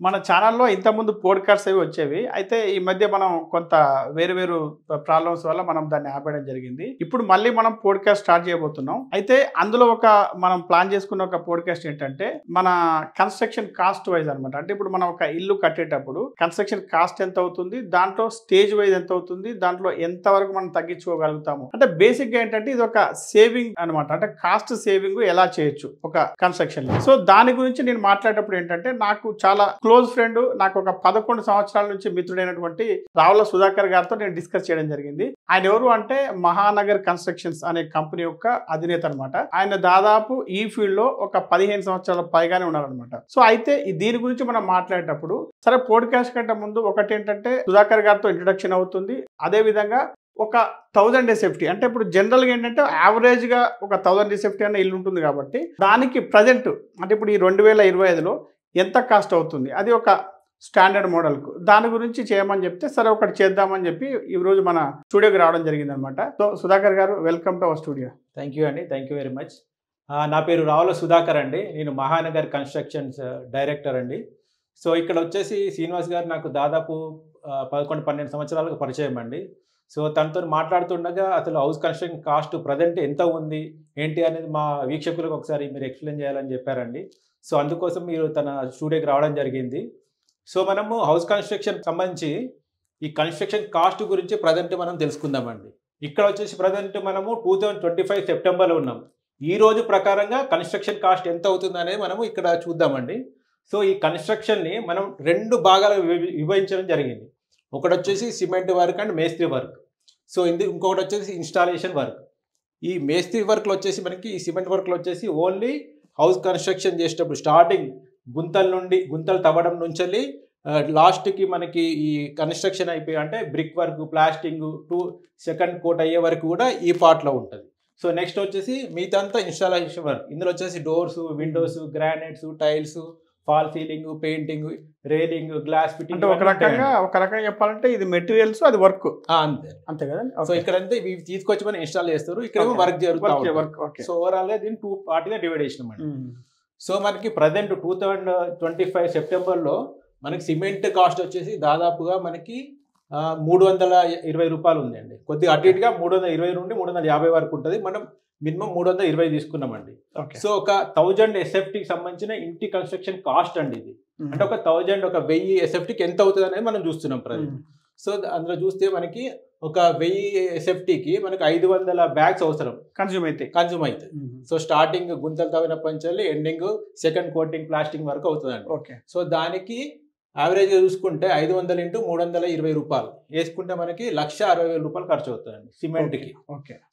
మన ఛానల్‌లో ఇంతకుముందు పోడ్‌కాస్ట్స్ అవి వచ్చేవి. అయితే ఈ మధ్య మనం కొంత వేరు వేరు ప్రాబ్లమ్స్ వల్ల మనం దాన్ని ఆపేయడం జరిగింది. ఇప్పుడు మళ్ళీ మనం పోడ్‌కాస్ట్ స్టార్ట్ చేయబోతున్నాం. అయితే అందులో మనం ప్లాన్ చేసుకున్న ఒక పోడ్‌కాస్ట్ ఏంటంటే, మన కన్‌స్ట్రక్షన్ కాస్ట్ వైస్ అన్నమాట. అంటే ఇప్పుడు మనం ఒక ఇల్లు కట్టేటప్పుడు కన్‌స్ట్రక్షన్ కాస్ట్ ఎంత అవుతుంది? దాంట్లో స్టేజ్ వైస్ ఎంత అవుతుంది? దాంట్లో ఎంత వరకు మనం తగ్గించుకోగలుగుతాము? అంటే బేసిక్‌గా ఏంటంటే ఇది ఒక సేవింగ్ అన్నమాట. అంటే కాస్ట్ సేవింగ్ ఎలా చేయొచ్చు ఒక కన్‌స్ట్రక్షన్‌లో. సో దాని గురించి నేను మాట్లాడేటప్పుడు ఏంటంటే, నాకు చాలా క్లోజ్ ఫ్రెండ్, నాకు ఒక 11 సంవత్సరాల నుంచి మిత్రుడైనటువంటి రావుల సుధాకర్ గారితో నేను డిస్కస్ చేయడం జరిగింది. ఆయన ఎవరు అంటే మహానగర్ కన్స్ట్రక్షన్స్ అనే కంపెనీ యొక్క అధినేత అనమాట. ఆయన దాదాపు ఈ ఫీల్డ్ లో ఒక 15 సంవత్సరాల పైగానే ఉన్నారనమాట. సో అయితే దీని గురించి మనం మాట్లాడేటప్పుడు సరే పోడ్కాస్ట్ కంటే ముందు ఒకటి ఏంటంటే సుధాకర్ గారితో ఇంట్రడక్షన్ అవుతుంది. అదే విధంగా ఒక 1000 సేఫ్టీ అంటే ఇప్పుడు జనరల్గా ఏంటంటే యావరేజ్గా ఒక 1000 సేఫ్టీ అనే ఇల్లు ఉంటుంది కాబట్టి దానికి ప్రజెంట్ అంటే ఇప్పుడు ఈ 2025లో ఎంత కాస్ట్ అవుతుంది, అది ఒక స్టాండర్డ్ మోడల్కు దాని గురించి చేయమని చెప్తే సరే ఒకటి చేద్దామని చెప్పి ఈరోజు మన స్టూడియోకి రావడం జరిగిందనమాట. సో సుధాకర్ గారు, welcome to our studio. Thank you అండి, థ్యాంక్ యూ వెరీ మచ్. నా పేరు రావుల సుధాకర్ అండి. నేను మహానగర్ కన్స్ట్రక్షన్స్ డైరెక్టర్ అండి. సో ఇక్కడ వచ్చేసి శ్రీనివాస్ గారు నాకు దాదాపు 11-12 సంవత్సరాలకు పరిచయం అండి. సో తనతో మాట్లాడుతుండగా అసలు హౌస్ కన్స్ట్రక్షన్ కాస్ట్ ప్రజెంట్ ఎంత ఉంది ఏంటి అనేది మా వీక్షకులకు ఒకసారి మీరు ఎక్స్ప్లెయిన్ చేయాలని చెప్పారండి. సో అందుకోసం మీరు తన స్టూడియోకి రావడం జరిగింది. సో మనము హౌస్ కన్స్ట్రక్షన్ సంబంధించి ఈ కన్స్ట్రక్షన్ కాస్ట్ గురించి ప్రజెంట్ మనం తెలుసుకుందామండి. ఇక్కడ వచ్చేసి ప్రజెంట్ మనము 2025 సెప్టెంబర్లో ఉన్నాం. ఈ రోజు ప్రకారంగా కన్స్ట్రక్షన్ కాస్ట్ ఎంత అవుతుంది అనేది మనము ఇక్కడ చూద్దామండి. సో ఈ కన్స్ట్రక్షన్ని మనం 2 భాగాలు విభజించడం జరిగింది. ఒకటి వచ్చేసి సిమెంట్ వర్క్ అండ్ మేస్త్రి వర్క్. సో ఇంకొకటి వచ్చేసి ఇన్స్టాలేషన్ వర్క్. ఈ మేస్త్రి వర్క్లో వచ్చేసి మనకి ఈ సిమెంట్ వర్క్లో వచ్చేసి ఓన్లీ హౌస్ కన్స్ట్రక్షన్ చేసేటప్పుడు స్టార్టింగ్ గుంతలు తవ్వడం నుంచి లాస్ట్కి మనకి ఈ కన్స్ట్రక్షన్ అయిపోయి అంటే brick work, plastering to second coat అయ్యే వరకు కూడా ఈ పార్ట్లో ఉంటుంది. సో నెక్స్ట్ వచ్చేసి మిగతా అంతా ఇన్స్టాలేషన్ వర్క్. ఇందులో వచ్చేసి doors, Windows, granites, tiles, fall ceiling, painting, railing, glass fitting. అంటే ఒక రకంగా చెప్పాలంటే ఇది మెటీరియల్స్, అది వర్క్ అంతే కదా. సో ఇక్కడ అంతే ఇవి తీసుకొచ్చి మనం ఇన్స్టాల్ చేస్తారు, ఇక్కడ వర్క్ జరుగుతుంది. సో ఓవరాల్ గా దీన్ని 2 పార్ట్గా డివైడ్ చేసినామండి. సో మనకి ప్రజెంట్ 2025 సెప్టెంబర్లో మనకి సిమెంట్ కాస్ట్ వచ్చేసి దాదాపుగా మనకి 320 రూపాయలు ఉందండి. కొద్దిగా అటు ఇటుగా 320 నుండి 350 వరకు ఉంటుంది. మనం మినిమం 320 తీసుకున్నామండి. సో ఒక 1000 SFTకి సంబంధించిన ఇంటి కన్స్ట్రక్షన్ కాస్ట్ అండి ఇది. అంటే ఒక 1000 SFTకి ఎంత అవుతుంది అనేది మనం చూస్తున్నాం ప్రజెంట్. సో అందులో చూస్తే మనకి ఒక 1000 SFTకి మనకి 500 బ్యాగ్స్ అవసరం కన్జ్యూమ్ అవుతాయి. సో స్టార్టింగ్ గుంతలు తవ్వినప్పటి నుంచి ఎండింగ్ సెకండ్ కోటింగ్, ప్లాస్టింగ్ వరకు అవుతుందండి. సో దానికి యావరేజ్గా చూసుకుంటే 500 × 320 రూపాయలు వేసుకుంటే మనకి 1,60,000 రూపాయలు ఖర్చు అవుతుందండి సిమెంట్కి.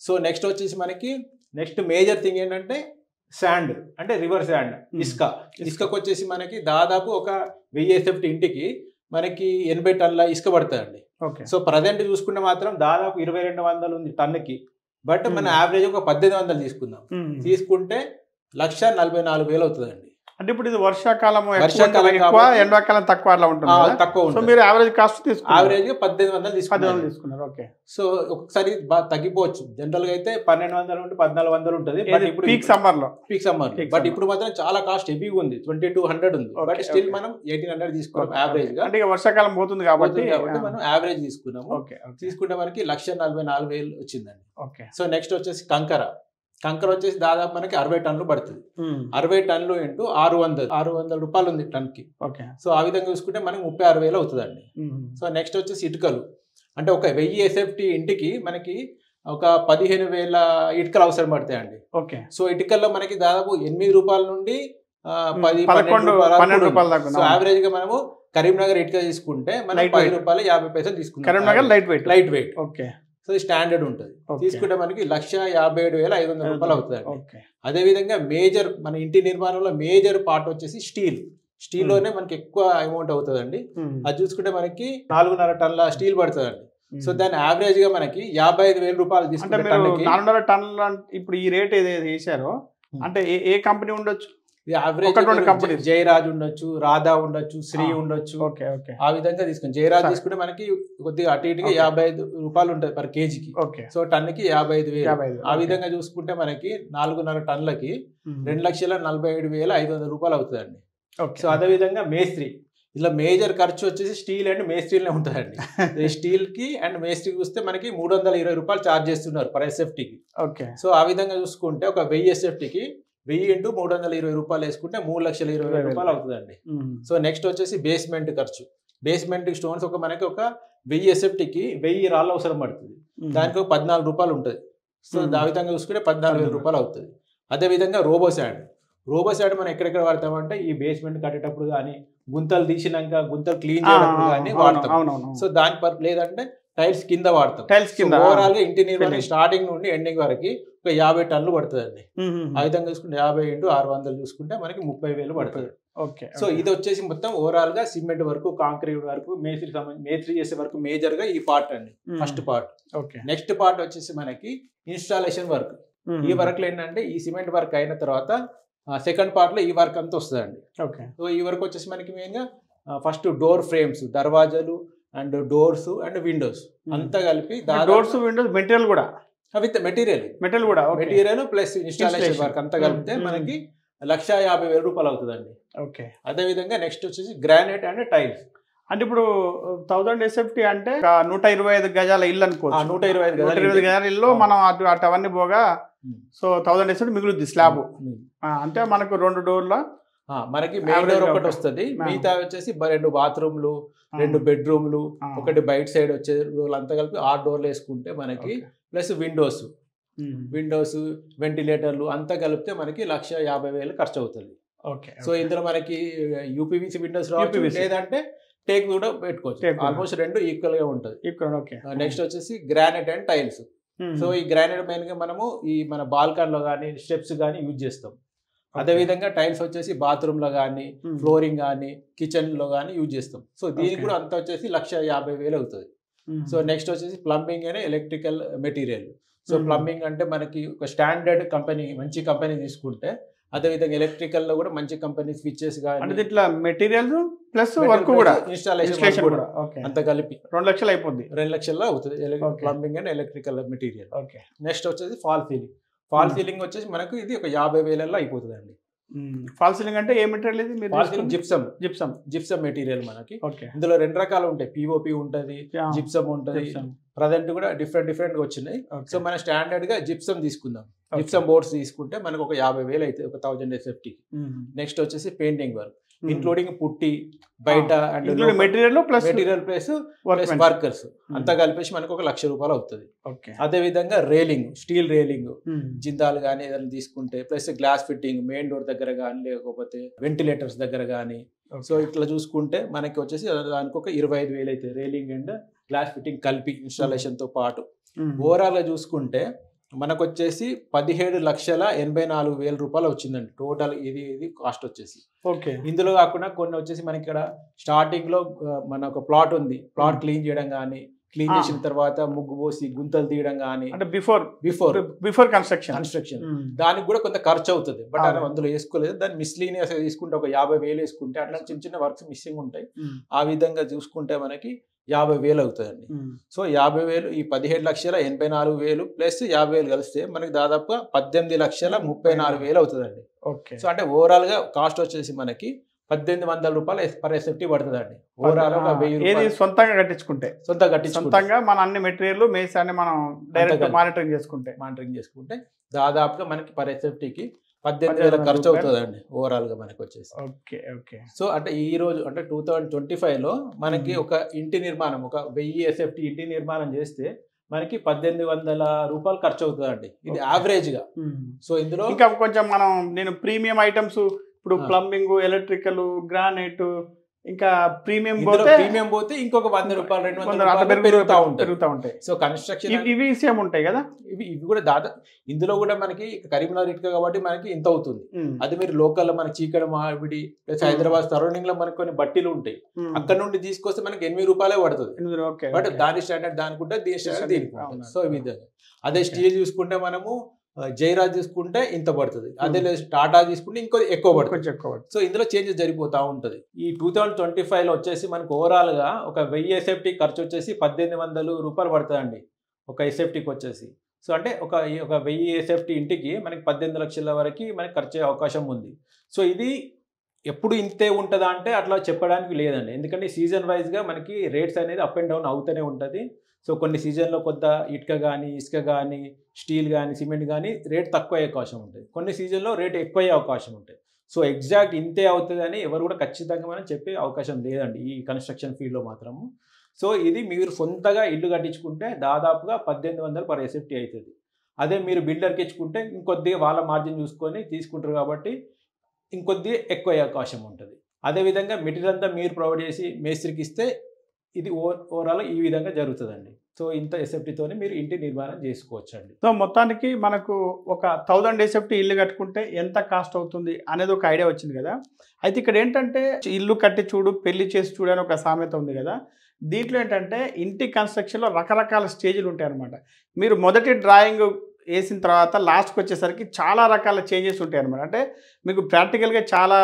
సో నెక్స్ట్ వచ్చేసి మనకి నెక్స్ట్ మేజర్ థింగ్ ఏంటంటే శాండ్, అంటే రివర్ శాండ్, ఇసుకకు వచ్చేసి మనకి దాదాపు ఒక 1000 SFT ఇంటికి మనకి 80 టన్నుల ఇసుక పడుతుందండి. సో ప్రజెంట్ చూసుకుంటే మాత్రం దాదాపు 2200 ఉంది టన్నుకి. బట్ మన యావరేజ్ ఒక 1800 తీసుకుందాం. తీసుకుంటే 1,44,000 అవుతుందండి. అంటే ఇప్పుడు ఇది వర్షాకాలం ఎక్కువ, ఎండాకాలం తక్కువ అట్లా ఉంటుంది, తక్కువ ఉంటుంది. మీరు యావరేజ్ కాస్ట్ యావరేజ్ 1800 తీసుకున్నారు. సో ఒకసారి తగ్గిపోవచ్చు. జనరల్ గా అయితే 1200 నుండి 1400 ఉంటుంది. బట్ ఇప్పుడు పీక్ సమ్మర్ బట్ ఇప్పుడు మాత్రం చాలా కాస్ట్ హెవీగా ఉంది, 2200 ఉంది. బట్ స్టిల్ మనం 1800 తీసుకున్నాం యావరేజ్ గా. అంటే వర్షాకాలం పోతుంది కాబట్టి మనం యావరేజ్ తీసుకున్నాము. తీసుకుంటే మనకి 1,44,000 వచ్చిందండి. సో నెక్స్ట్ వచ్చేసి కంకర వచ్చేసి దాదాపు మనకి 60 టన్నులు పడుతుంది. 60 టన్నులు ఇంటూ 600 రూపాయలు ఉంది టన్కి. సో ఆ విధంగా చూసుకుంటే మనకి 36,000 అవుతుందండి. సో నెక్స్ట్ వచ్చేసి ఇటుకలు, అంటే ఒక 1000 SFT ఇంటికి మనకి ఒక 15,000 ఇటుకలు అవసరం పడతాయండి. సో ఇటుకల్లో మనకి దాదాపు 8 రూపాయల నుండి 12 రూపాయల దాకా. సో యావరేజ్ గా మనము కరీంనగర్ ఇటుక తీసుకుంటే మనం 10 రూపాయలు 50 పైసలు తీసుకుంటాం. Karimnagar light weight. So standard ఉంటుంది. తీసుకుంటే మనకి 1,57,500 రూపాయలు అవుతుంది. అదేవిధంగా మేజర్ మన ఇంటి నిర్మాణంలో మేజర్ పార్ట్ వచ్చేసి స్టీల్లోనే మనకి ఎక్కువ అమౌంట్ అవుతుందండి. అది చూసుకుంటే మనకి 4.5 టన్నుల స్టీల్ పడుతుందండి. సో దాని యావరేజ్ గా మనకి 55,000 రూపాయలు తీసుకుంటే 4.5 టన్నులు. ఇప్పుడు ఈ రేట్ ఏదైతే వేసారో అంటే ఏ కంపెనీ ఉండొచ్చు? జయరాజ్ ఉండొచ్చు, రాధా ఉండొచ్చు, శ్రీ ఉండొచ్చు. ఆ విధంగా తీసుకుని జయరాజ్ తీసుకుంటే మనకి కొద్దిగా అటు ఇటుగా 55 రూపాయలు ఉంటుంది పర్ కేజీకి. సో టన్నుకి 55,000. ఆ విధంగా చూసుకుంటే మనకి 4.5 టన్నులకి 2,47,500 రూపాయలు అవుతుందండి. సో అదే విధంగా మేస్త్రి ఇలా మేజర్ ఖర్చు వచ్చేసి స్టీల్ అండ్ మేస్త్రీలనే ఉంటుందండి. ఈ స్టీల్కి అండ్ మేస్త్రీకి చూస్తే మనకి 320 రూపాయలు ఛార్జ్ చేస్తున్నారు పర్ ఎస్ఎఫ్టీకి. ఓకే. సో ఆ విధంగా చూసుకుంటే ఒక 1000 ఎస్ఎఫ్టీకి 1000 ఇంటూ 320 రూపాయలు వేసుకుంటే 3,20,000 రూపాయలు అవుతుందండి. సో నెక్స్ట్ వచ్చేసి బేస్మెంట్ ఖర్చు. బేస్మెంట్ స్టోన్స్ మనకి ఒక 1000 ఎస్ఎఫ్టీకి 1000 రాళ్ళు అవసరం పడుతుంది. దానికి ఒక 14 రూపాయలు ఉంటుంది. సో ఆ విధంగా చూసుకుంటే 14,000 రూపాయలు అవుతుంది. అదేవిధంగా రోబోసాండ్ మనం ఎక్కడెక్కడ వాడతామంటే ఈ బేస్మెంట్ కట్టేటప్పుడు కానీ, గుంతలు తీసినాక గుంతలు క్లీన్ చేయడానికి కానీ వాడతాం. సో దాని లేదంటే టైల్స్ కింద వాడతాం. ఓవరాల్ గా ఇంటి నిర్మాణం స్టార్టింగ్ నుండి ఎండింగ్ వరకు ఒక 50 టన్నులు పడుతుందండి. ఆ విధంగా చూసుకుంటే 50 ఇంటూ 600 చూసుకుంటే మనకి 30,000 పడుతుంది. ఓకే. సో ఇది వచ్చేసి మొత్తం ఓవరాల్ గా సిమెంట్ వరకు, కాంక్రీట్ వరకు, మేస్త్రీ చేసే వరకు మేజర్ గా ఈ పార్ట్ అండి, ఫస్ట్ పార్ట్. నెక్స్ట్ పార్ట్ వచ్చేసి మనకి ఇన్స్టాలేషన్ వర్క్. ఈ వర్క్ ఏంటంటే ఈ సిమెంట్ వర్క్ అయిన తర్వాత సెకండ్ పార్ట్ లో ఈ వర్క్ అంతా వస్తుందండి. సో ఈ వర్క్ వచ్చేసి మనకి మెయిన్ గా ఫస్ట్ డోర్ ఫ్రేమ్స్, దర్వాజాలు అండ్ డోర్స్ అండ్ విండోస్ అంతా కలిపి, డోర్స్ విండోస్ మెటీరియల్ కూడా with material plus installation work అంతా కలిపితే మనకి 1,50,000 రూపాయలు అవుతుందండి. ఓకే. అదే విధంగా నెక్స్ట్ వచ్చేసి గ్రానైట్ అండ్ టైల్స్. అంటే ఇప్పుడు 1000 ఎస్ఎఫ్టీ అంటే 125 గజాల ఇల్లు అనుకోవచ్చు. 125 గజాల ఇల్లు మనం అటు అవన్నీ పోగా సో 1000 ఎస్ఎఫ్టీ మిగులుద్ది స్లాబ్. అంటే మనకు 2 డోర్ల మనకి మెయిన్ డోర్ ఒకటి వస్తుంది, మిగతా వచ్చేసి 2 బాత్రూమ్లు, 2 బెడ్రూమ్లు, ఒకటి బయట సైడ్ వచ్చే డోర్లు అంతా కలిపి 6 డోర్లు వేసుకుంటే మనకి ప్లస్ విండోస్, వెంటిలేటర్లు అంతా కలిపితే మనకి 1,50,000 ఖర్చు అవుతుంది. సో ఇందులో మనకి యూపీవీసీ విండోస్ లేదంటే టేక్ కూడా పెట్టుకోవచ్చు. ఆల్మోస్ట్ 2 ఈక్వల్ గా ఉంటుంది. నెక్స్ట్ వచ్చేసి గ్రానైట్ అండ్ టైల్స్. సో ఈ గ్రానైట్ మెయిన్ గా మనము ఈ మన బాల్కన్ లో కానీ, స్టెప్స్ కానీ యూజ్ చేస్తాం. అదే విధంగా టైల్స్ వచ్చేసి బాత్రూమ్ లో కానీ, ఫ్లోరింగ్ కానీ, కిచెన్ లో కానీ యూజ్ చేస్తాం. సో దీనికి కూడా అంతా వచ్చేసి 1,50,000 అవుతుంది. సో నెక్స్ట్ వచ్చేసి plumbing and electrical material. So plumbing అంటే మనకి ఒక స్టాండర్డ్ కంపెనీ, మంచి కంపెనీ తీసుకుంటే, అదేవిధంగా ఎలక్ట్రికల్ లో కూడా మంచి కంపెనీ స్విచ్చెస్ కానీ, ఇట్లా మెటీరియల్ ప్లస్ వర్క్ కూడా ఇన్స్టాలేషన్ కూడా అంత కలిపి 2 లక్షలు అయిపోద్ది. 2 లక్షల్లో అవుతుంది plumbing and electrical material. Next వచ్చేసి ఫాల్ సీలింగ్. ఫాల్ సీలింగ్ వచ్చేసి మనకు ఇది ఒక 50,000 అయిపోతుంది అండి. ఫాల్ సీలింగ్ అంటే ఏ మెటీరియల్ ఇది? జిప్సమ్ మెటీరియల్ మనకి. ఇందులో 2 రకాలు ఉంటాయి, పిఓపి ఉంటుంది, జిప్సమ్ ఉంటుంది. ప్రజెంట్ కూడా డిఫరెంట్ గా వచ్చినాయి. సో మన స్టాండర్డ్ గా జిప్సమ్ తీసుకుందాం. జిప్సమ్ బోర్డ్స్ తీసుకుంటే మనకు ఒక 50,000 అవుతుంది, ఒక 1000 ఎస్ఎఫ్టీ. నెక్స్ట్ వచ్చేసి పెయింటింగ్ వర్క్ ఇంక్లూడింగ్ పుట్టి, బయట అండ్ మెటీరియల్ ప్లస్ వర్కర్స్ అంతా కలిపేసి మనకు ఒక 1,00,000 రూపాయలు అవుతుంది. అదే విధంగా రేలింగ్, స్టీల్ రేలింగ్, జిందాలు కానీ ఏదైనా తీసుకుంటే, plus glass fitting main door దగ్గర కానీ, లేకపోతే వెంటిలేటర్స్ దగ్గర కానీ. సో ఇట్లా చూసుకుంటే మనకి వచ్చేసి దానికి ఒక 25,000 అవుతుంది, రేలింగ్ అండ్ గ్లాస్ ఫిట్టింగ్ కలిపి ఇన్స్టాలేషన్ తో పాటు. ఓవరాల్ గా చూసుకుంటే మనకు వచ్చేసి 17,84,000 రూపాయలు వచ్చిందండి టోటల్. ఇది కాస్ట్ వచ్చేసి. ఇందులో కాకుండా కొన్ని వచ్చేసి మనకి ఇక్కడ స్టార్టింగ్ లో మన ఒక ప్లాట్ ఉంది, ప్లాట్ క్లీన్ చేయడం కానీ, క్లీన్ చేసిన తర్వాత ముగ్గు పోసి గుంతలు తీయడం కానీ, అంటే బిఫోర్ కన్స్ట్రక్షన్ దానికి కూడా కొంత ఖర్చు అవుతుంది. బట్ అందులో వేసుకోలేదు, దాన్ని మిస్లీనియస్ తీసుకుంటే ఒక 50,000 వేసుకుంటే అట్లా చిన్న వర్క్స్ మిస్సింగ్ ఉంటాయి. ఆ విధంగా చూసుకుంటే మనకి 50,000 అవుతుందండి. సో 50,000 ఈ 17,84,000 ప్లస్ 50,000 కలిస్తే మనకి దాదాపు 18,34,000 అవుతుందండి. సో అంటే ఓవరాల్ గా కాస్ట్ వచ్చేసి మనకి 1,800 రూపాయలు పర్ ఎస్ఎఫ్టీ పడుతుందండి. ఓవరాల్ గా 1000 సొంతంగా కట్టించుకుంటే మన అన్ని మెటీరియల్ మేస్ అన్ని మనం డైరెక్ట్ మానిటరింగ్ చేసుకుంటే దాదాపుగా మనకి పర్ ఎస్ఎఫ్టీకి 18,000 ఖర్చు అవుతుందండి ఓవరాల్ గా మనకి వచ్చేసి. సో అంటే ఈ రోజు అంటే 2025 లో మనకి ఒక ఇంటి నిర్మాణం, ఒక 1000 ఎస్ఎఫ్టీ ఇంటి నిర్మాణం చేస్తే మనకి 1,800 రూపాయలు ఖర్చు అవుతుందండి, ఇది యావరేజ్ గా. సో ఇందులో ఇంకా కొంచెం నేను ప్రీమియం ఐటమ్స్ ఇప్పుడు ప్లంబింగ్, ఎలక్ట్రికల్, గ్రానైట్, ఇంకా ప్రీమియం పోతే ఇంకొక 100 రూపాయలు 200 పెరుగుతూ ఉంటాయి. సో కన్స్ట్రక్షన్ ఇవి సేమ్ ఉంటాయి కదా, ఇవి కూడా దాదాపు ఇందులో కూడా మనకి కరీంనగర్ ఇటుక కాబట్టి మనకి ఇంత అవుతుంది. అది మీరు లోకల్ మన చీకడ మామిడి ప్లస్ హైదరాబాద్ సరౌండింగ్ లో మనకి కొన్ని బట్టీలు ఉంటాయి, అక్కడ నుండి తీసుకొస్తే మనకి 8 రూపాయలే పడుతుంది. బట్ దాని స్టాండర్డ్ దానికుంటే దీని స్టాండర్డ్ దీనికి. సో ఈ విధంగా అదే స్టీల్ చూసుకుంటే మనము జైరాజ్ తీసుకుంటే ఇంత పడుతుంది, అదే టాటా తీసుకుంటే ఇంకో ఎక్కువ పడుతుంది. సో ఇందులో చేంజెస్ జరిగిపోతూ ఉంటుంది. ఈ 2025 లో వచ్చేసి మనకు ఓవరాల్ గా ఒక 1000 ఎస్ఎఫ్టీ ఖర్చు వచ్చేసి 1,800 రూపాయలు పడుతుందండి ఒక ఎస్ఎఫ్టీకి వచ్చేసి. సో అంటే ఒక 1000 ఎస్ఎఫ్టీ ఇంటికి మనకి 18 లక్షల వరకు మనకి ఖర్చు అయ్యే అవకాశం ఉంది. సో ఇది ఎప్పుడు ఇంతే ఉంటుందా అంటే అట్లా చెప్పడానికి లేదండి. ఎందుకంటే సీజన్ వైజ్‌గా మనకి రేట్స్ అనేది అప్ అండ్ డౌన్ అవుతూనే ఉంటది. సో, కొన్ని సీజన్‌లో కొంత ఇటుక గాని, ఇసుక గాని, స్టీల్ గాని, సిమెంట్ గాని రేట్ తక్కువయ్యే అవకాశం ఉంటది. కొన్ని సీజన్‌లో రేట్ ఎక్కువయ్యే అవకాశం ఉంటది. సో, ఎగ్జాక్ట్ ఇంతే అవుతదని ఎవరు కూడా ఖచ్చితంగా మనం చెప్పే అవకాశం లేదండి ఈ కన్‌స్ట్రక్షన్ ఫీల్డ్‌లో మాత్రము. సో, ఇది మీరు సొంతగా ఇల్లు కట్టించుకుంటే దాదాపుగా 1800 పర్ ఎస్ఎఫ్‌టీ అయితది. అదే మీరు బిల్డర్‌కి ఇచ్చుకుంటే ఇంకొద్దిగా వాళ్ళ మార్జిన్ చూసుకొని తీసుకుంటారు కాబట్టి ఇంకొద్దిగా ఎక్కువయ్యే అవకాశం ఉంటది. అదే విధంగా మెటీరియల్ అంతా మీరు ప్రొవైడ్ చేసి మేస్త్రికి ఇస్తే ఇది ఓవరాల్ ఈ విధంగా జరుగుతదండి. సో, ఇంత ఎస్ఎఫ్‌టీతోని మీరు ఇంటి నిర్మాణం చేసుకోవచ్చండి. సో, మొత్తానికి మనకు ఒక 1000 ఎస్ఎఫ్టీ ఇల్లు కట్టుకుంటే ఎంత కాస్ట్ అవుతుంది అనేది ఒక ఐడియా వచ్చింది కదా! అయితే ఇక్కడ ఏంటంటే ఇల్లు కట్టి చూడు, పెళ్లి చేసి చూడు అని ఒక సామెత ఉంది కదా! దీంట్లో ఏంటంటే ఇంటి కన్‌స్ట్రక్షన్‌లో రకరకాల స్టేజ్‌లు ఉంటాయన్నమాట. మీరు మొదటి డ్రాయింగ్ ఏసిన తర్వాత లాస్ట్‌కొచ్చేసరికి చాలా రకాల చేంజెస్ ఉంటాయన్నమాట. అంటే మీకు ప్రాక్టికల్‌గా చాలా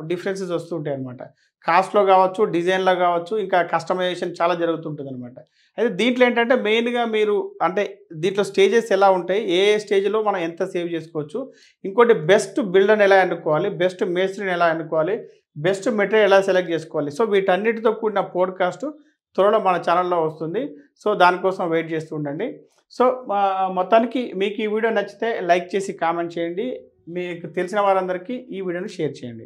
డిఫరెన్సెస్ వస్తూ ఉంటాయన్నమాట. కాస్ట్‌లో కావచ్చు, డిజైన్‌లో కావచ్చు, ఇంకా కస్టమైజేషన్ చాలా జరుగుతుంటుందన్నమాట. అయితే దీంట్లో ఏంటంటే మెయిన్‌గా మీరు అంటే దీంట్లో స్టేజెస్ ఎలా ఉంటాయి? ఏ ఏ స్టేజ్‌లో మనం ఎంత సేవ్ చేసుకోవచ్చు? ఇంకోటి బెస్ట్ బిల్డర్‌ని ఎలా ఎన్నుకోవాలి? బెస్ట్ మేస్త్రిని ఎలా ఎన్నుకోవాలి? బెస్ట్ మెటీరియల్ ఎలా సెలెక్ట్ చేసుకోవాలి? సో, వీటన్నిటితో కూడిన పోడ్‌కాస్ట్ త్వరలో మన ఛానెల్‌లో వస్తుంది. సో, దానికోసం వెయిట్ చేస్తూ ఉండండి. సో, మొత్తానికి మీకు ఈ వీడియో నచ్చితే లైక్ చేసి కామెంట్ చేయండి. మీకు తెలిసిన వారందరికీ ఈ వీడియోని షేర్ చేయండి.